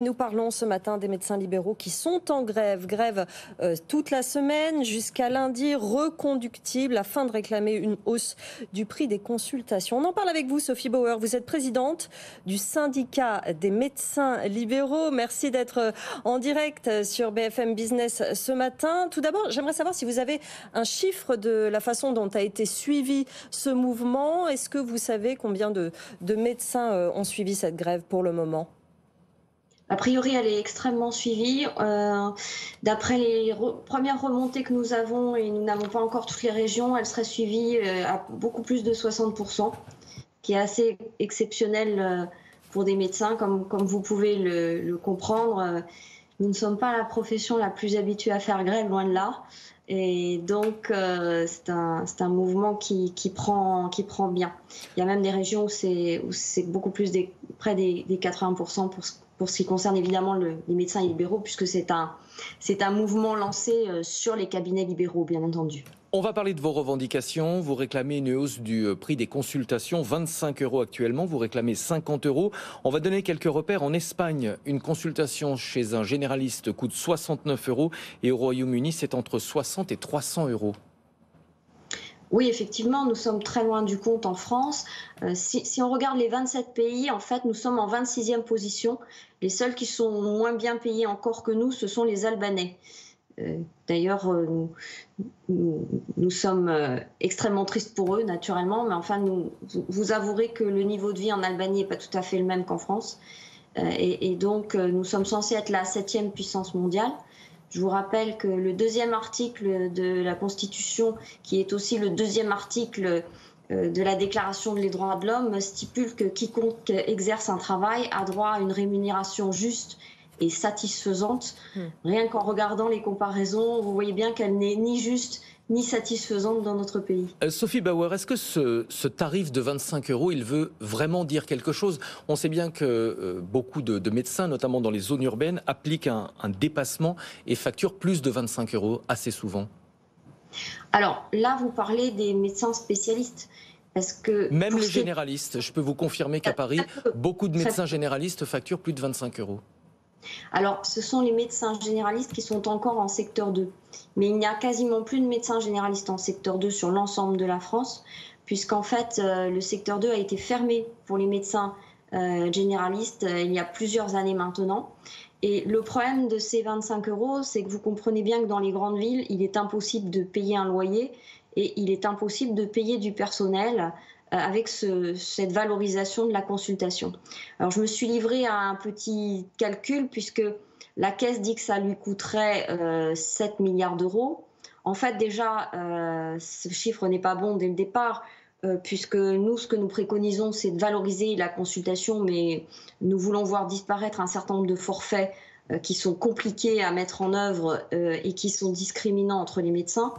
Nous parlons ce matin des médecins libéraux qui sont en grève. Grève toute la semaine jusqu'à lundi, reconductible afin de réclamer une hausse du prix des consultations. On en parle avec vous, Sophie Bauer. Vous êtes présidente du syndicat des médecins libéraux. Merci d'être en direct sur BFM Business ce matin. Tout d'abord, j'aimerais savoir si vous avez un chiffre de la façon dont a été suivi ce mouvement. Est-ce que vous savez combien de médecins ont suivi cette grève pour le moment ? A priori, elle est extrêmement suivie. D'après les premières remontées que nous avons, et nous n'avons pas encore toutes les régions, elle serait suivie à beaucoup plus de 60%, qui est assez exceptionnel pour des médecins, comme vous pouvez le comprendre. Nous ne sommes pas la profession la plus habituée à faire grève, loin de là. Et donc, c'est un mouvement qui prend bien. Il y a même des régions où c'est beaucoup plus, près des 80% pour ce qui concerne évidemment les médecins libéraux, puisque c'est un mouvement lancé sur les cabinets libéraux, bien entendu. On va parler de vos revendications. Vous réclamez une hausse du prix des consultations, 25 € actuellement. Vous réclamez 50 €. On va donner quelques repères. En Espagne, une consultation chez un généraliste coûte 69 € et au Royaume-Uni, c'est entre 60 et 300 €. Oui, effectivement, nous sommes très loin du compte en France. Si on regarde les 27 pays, en fait, nous sommes en 26e position. Les seuls qui sont moins bien payés encore que nous, ce sont les Albanais. D'ailleurs, nous sommes extrêmement tristes pour eux, naturellement, mais enfin, vous avouerez que le niveau de vie en Albanie n'est pas tout à fait le même qu'en France. Et donc, nous sommes censés être la 7e puissance mondiale. Je vous rappelle que le deuxième article de la Constitution, qui est aussi le deuxième article de la Déclaration des droits de l'homme, stipule que quiconque exerce un travail a droit à une rémunération juste et satisfaisante. Rien qu'en regardant les comparaisons, vous voyez bien qu'elle n'est ni juste ni satisfaisante dans notre pays. Sophie Bauer, est-ce que ce tarif de 25 €, il veut vraiment dire quelque chose? On sait bien que beaucoup de médecins, notamment dans les zones urbaines, appliquent un dépassement et facturent plus de 25 € assez souvent. Alors là, vous parlez des médecins spécialistes. Même les généralistes, je peux vous confirmer qu'à Paris, beaucoup de médecins généralistes facturent plus de 25 €. Alors, ce sont les médecins généralistes qui sont encore en secteur 2. Mais il n'y a quasiment plus de médecins généralistes en secteur 2 sur l'ensemble de la France, puisqu'en fait, le secteur 2 a été fermé pour les médecins généralistes il y a plusieurs années maintenant. Et le problème de ces 25 €, c'est que vous comprenez bien que dans les grandes villes, il est impossible de payer un loyer et il est impossible de payer du personnel avec cette valorisation de la consultation. Alors je me suis livrée à un petit calcul puisque la Caisse dit que ça lui coûterait 7 milliards d'euros. En fait déjà, ce chiffre n'est pas bon dès le départ puisque nous, ce que nous préconisons, c'est de valoriser la consultation, mais nous voulons voir disparaître un certain nombre de forfaits qui sont compliqués à mettre en œuvre et qui sont discriminants entre les médecins.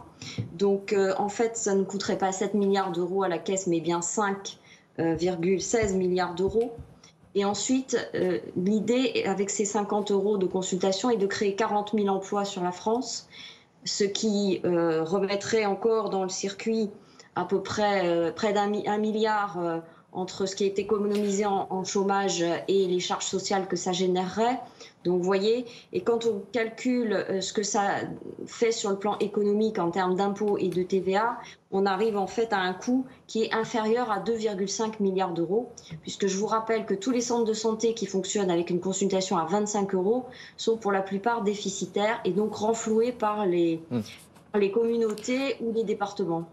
Donc en fait, ça ne coûterait pas 7 milliards d'euros à la Caisse, mais bien 5,16 milliards d'euros. Et ensuite, l'idée avec ces 50 € de consultation est de créer 40 000 emplois sur la France, ce qui remettrait encore dans le circuit à peu près près d'1 milliard entre ce qui est économisé en chômage et les charges sociales que ça générerait. Donc vous voyez, et quand on calcule ce que ça fait sur le plan économique en termes d'impôts et de TVA, on arrive en fait à un coût qui est inférieur à 2,5 milliards d'euros, puisque je vous rappelle que tous les centres de santé qui fonctionnent avec une consultation à 25 € sont pour la plupart déficitaires et donc renfloués par les communautés ou les départements.